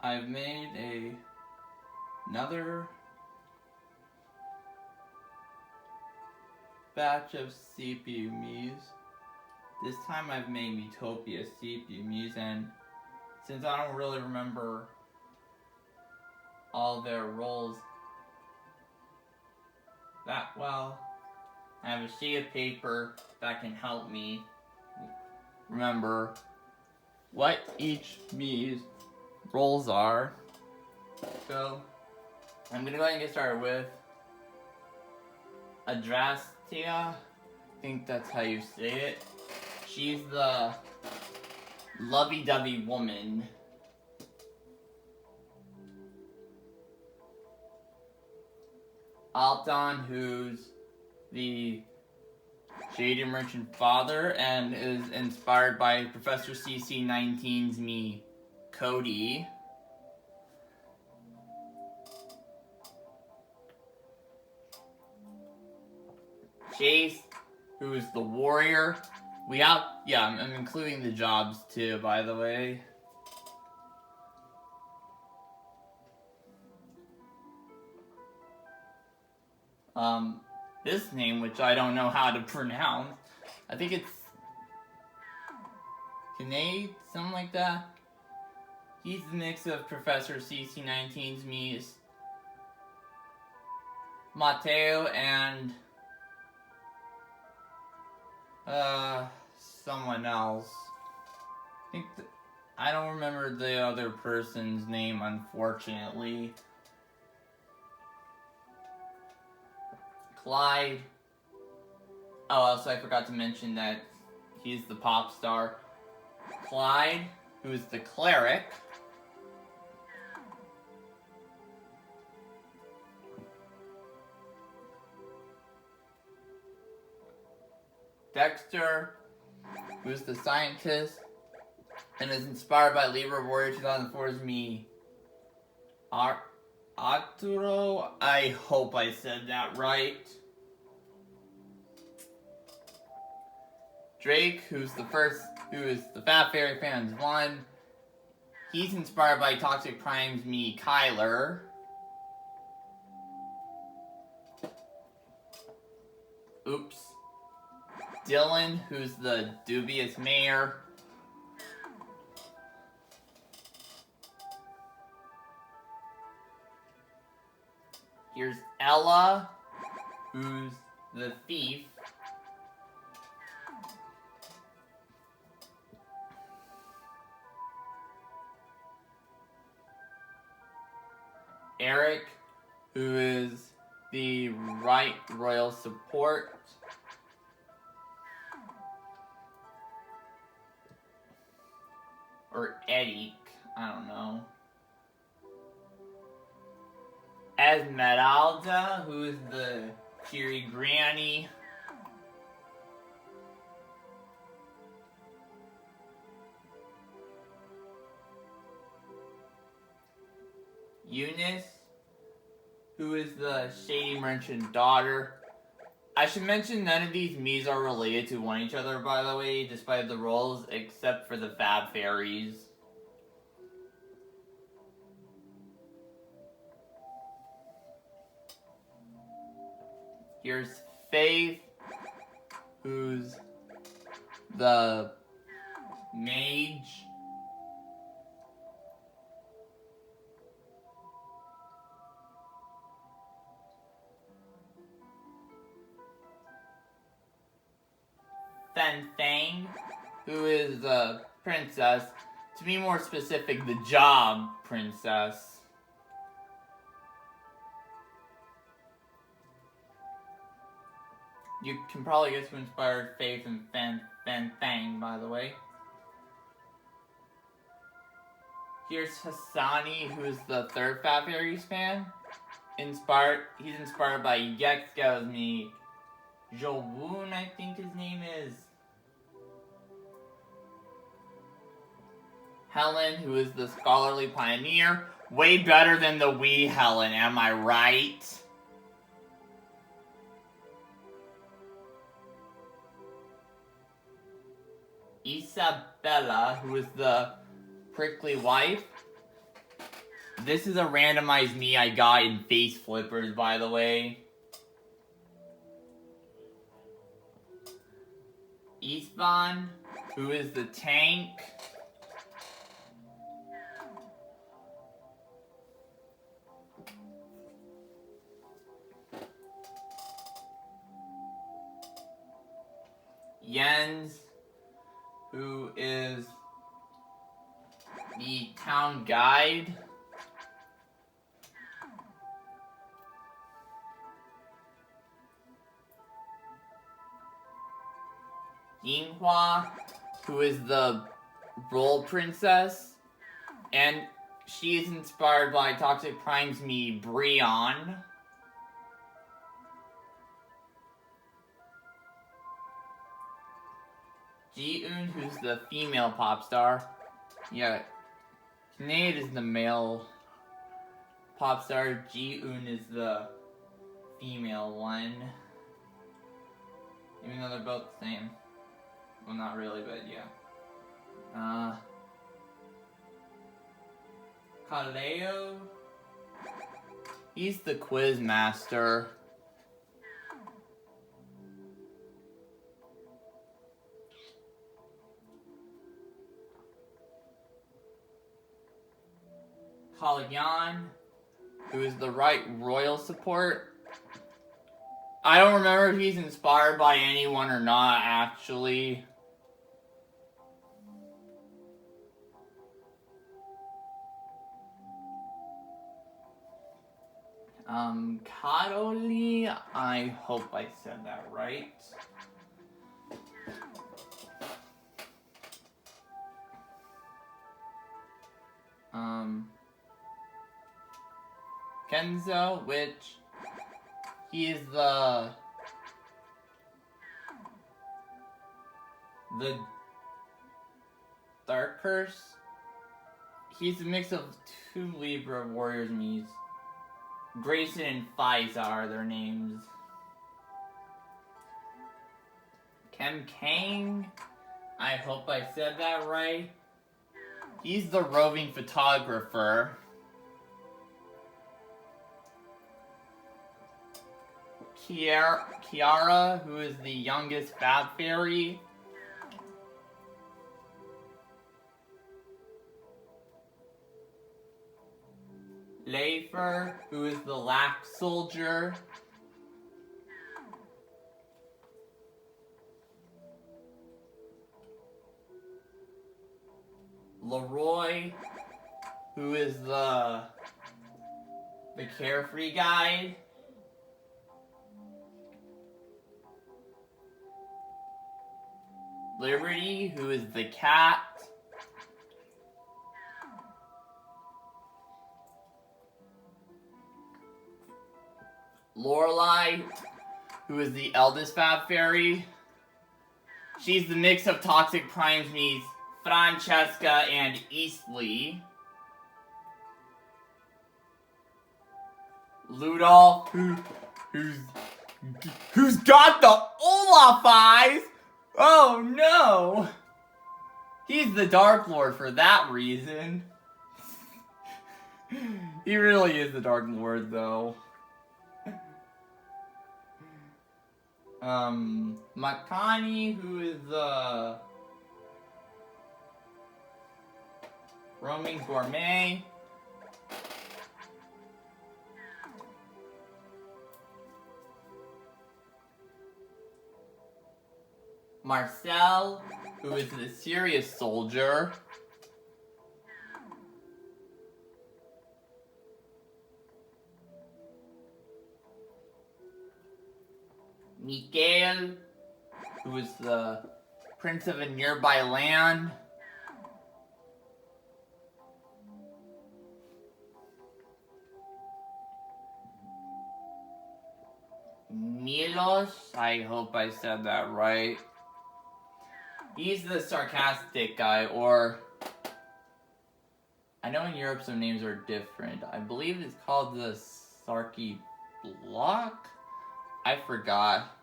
I've made another batch of CPU Miis. This time I've made Miitopia CPU Miis, and since I don't really remember all their roles that well, I have a sheet of paper that can help me remember what each Mii's roles are. So I'm gonna go ahead and get started with Adrastia. I think that's how you say it. She's the lovey-dovey woman. Alton, who's the shady merchant father and is inspired by Professor CC19's me, Cody. Chase, who is the warrior. I'm including the jobs too, by the way. This name, which I don't know how to pronounce, I think it's Kinade, something like that. He's the mix of Professor CC19's Miis, Mateo, and someone else. I don't remember the other person's name, unfortunately. Clyde. Oh, also I forgot to mention that he's the pop star. Clyde, who's the cleric. Dexter, who's the scientist and is inspired by Libra Warrior 2004's me. Arturo, I hope I said that right. Drake, who is the Fat Fairy Fans 1. He's inspired by Toxic Prime's me, Kyler. Oops. Dylan, who's the dubious mayor. Here's Ella, who's the thief. Eric, who is the right royal support. Or Eddie, I don't know. Esmeralda, who is the cheery granny. Eunice, who is the shady merchant daughter. I should mention none of these Miis are related to one each other, by the way, despite the roles, except for the Fab Fairies. Here's Faith, who's the mage. Fen Fang, who is the princess. To be more specific, the job princess. You can probably guess who inspired Faith and Fen Fang, by the way. Here's Hassani, who's the third Fat Fairies fan. He's inspired by Yexko's me. Jowoon, I think his name is. Helen, who is the scholarly pioneer. Way better than the wee Helen, am I right? Isabella, who is the prickly wife. This is a randomized me I got in Face Flippers, by the way. Eastbon, who is the tank. Jens, who is the town guide. Yinghua, who is the role princess, and she is inspired by Toxic Prime's me, Brion. Ji-eun, who's the female pop star. Yeah, Sinead is the male pop star. Ji-eun is the female one. Even though they're both the same. Well, not really, but yeah. Kaleo. He's the quiz master. Kalyan, who is the royal support. I don't remember if he's inspired by anyone or not, actually. Kadoli, I hope I said that right. Kenzo, which he is the Dark Curse. He's a mix of two Libra Warriors Miis. Grayson and Faiza are their names. Kem Kang, I hope I said that right. He's the roving photographer. Kiara, who is the youngest Fab Fairy. Leifer, who is the Lax Soldier. Leroy, who is the Carefree Guide. Liberty, who is the cat. Lorelai, who is the eldest Fab Fairy. She's the mix of Toxic Prime's Miis, Francesca and Eastleigh. Ludolf, who's got the Olaf eyes? Oh no! He's the Dark Lord for that reason. He really is the Dark Lord, though. Makani, who is the roaming gourmet. Marcel, who is the serious soldier. Miguel, who is the prince of a nearby land. Milos, I hope I said that right. He's the sarcastic guy, or I know in Europe some names are different. I believe it's called the Sarky Block? I forgot.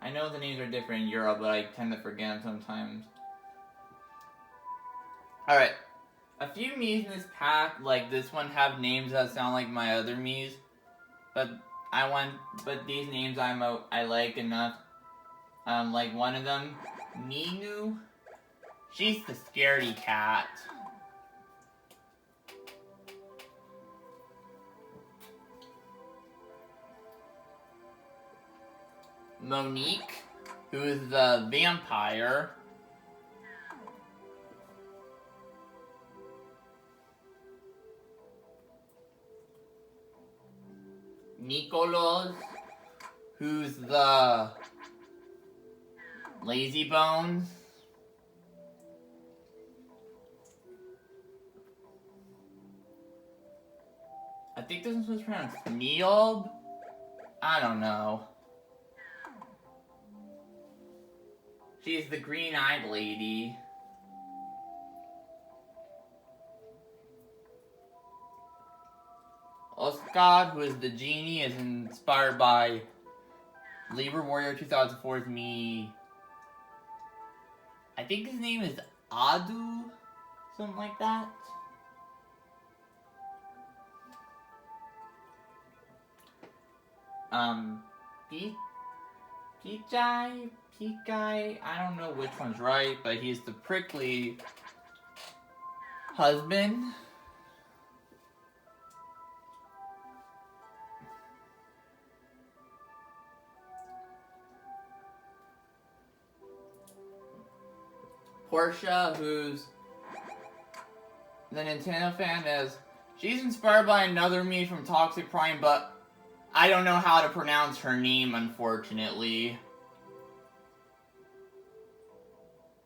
I know the names are different in Europe, but I tend to forget them sometimes. Alright. A few Miis in this pack, like this one, have names that sound like my other Miis, but these names I like enough. Like one of them, Ninu. She's the scaredy cat. Monique, who is the vampire. Nicolos, who's the lazy bones. I think this one's pronounced Neob. I don't know. She's the green-eyed lady. Oscar, who is the genie, is inspired by Libra Warrior 2004's me. I think his name is Adu, something like that. Pikai, I don't know which one's right, but he's the prickly husband. Portia, who's the Nintendo fan, she's inspired by another Mii from Toxic Prime, but I don't know how to pronounce her name, unfortunately.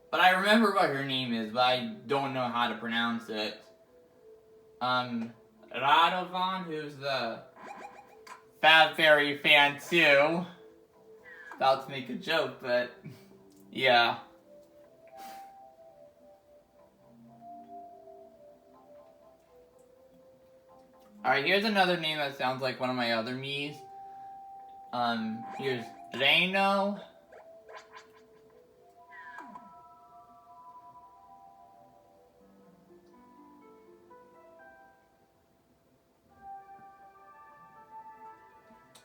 But I remember what her name is, but I don't know how to pronounce it. Radovan, who's the Fab Fairy fan too. About to make a joke, but yeah. Alright, here's another name that sounds like one of my other Miis. Here's Reino.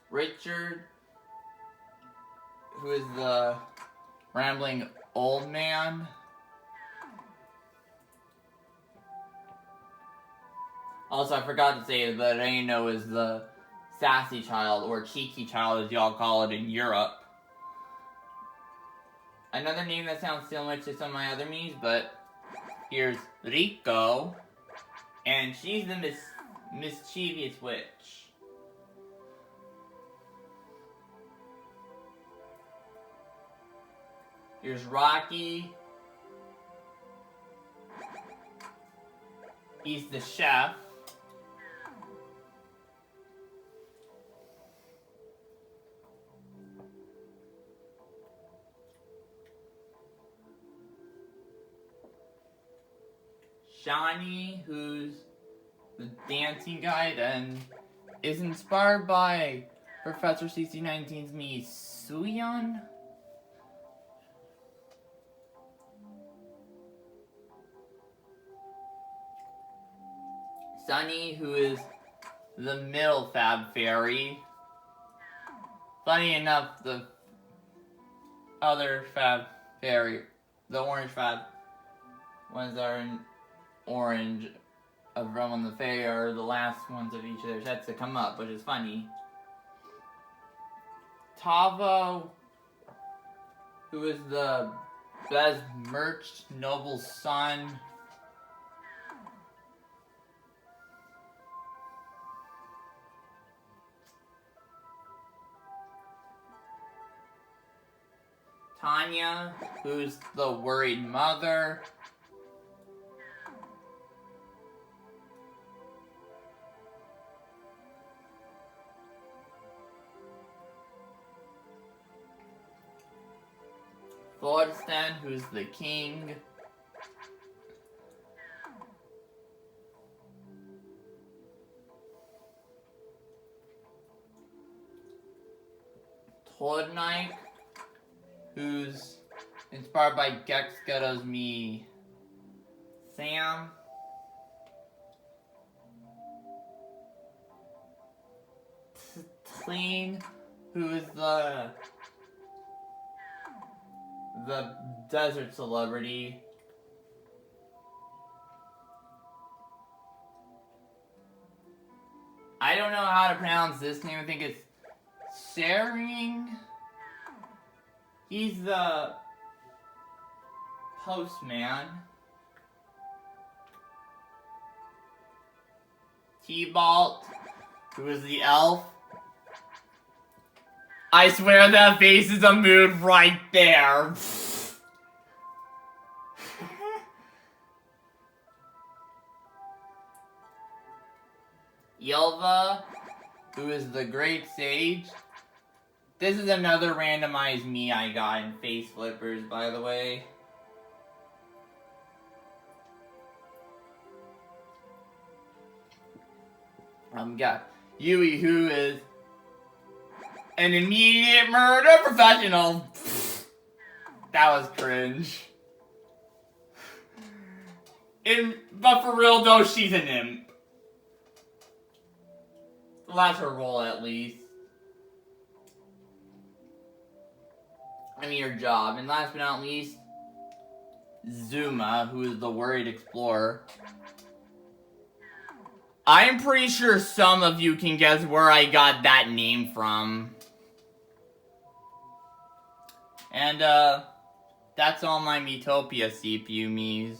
Richard, who is the rambling old man. Also, I forgot to say that Reino is the sassy child, or cheeky child as y'all call it in Europe. Another name that sounds similar to some of my other Miis, but here's Rico, and she's the mischievous witch. Here's Rocky. He's the chef. Shani, who's the dancing guide and is inspired by Professor CC19's Mii Suyeon. Sunny, who is the middle Fab Fairy. Funny enough, the other Fab Fairy, the orange Fab ones are in orange of Realm and the Fae are the last ones of each of their sets to come up, which is funny. Tavo, who is the best merched noble's son. Tanya, who's the worried mother. Thorsten, who's the king. Tordnike, who's inspired by Gex Ghetto's Mii Sam. Clean, who is the desert celebrity. I don't know how to pronounce this name. I think it's Sering. He's the postman. T-Balt, who is the elf. I swear that face is a mood right there. Yelva, who is the great sage. This is another randomized me I got in face flippers, by the way. Got Yui, who is an immediate murder professional. That was cringe. But for real though, she's an imp. Well, that's her role at least. I mean, her job. And last but not least, Zuma, who is the worried explorer. I'm pretty sure some of you can guess where I got that name from. And, that's all my Miitopia CPU Miis.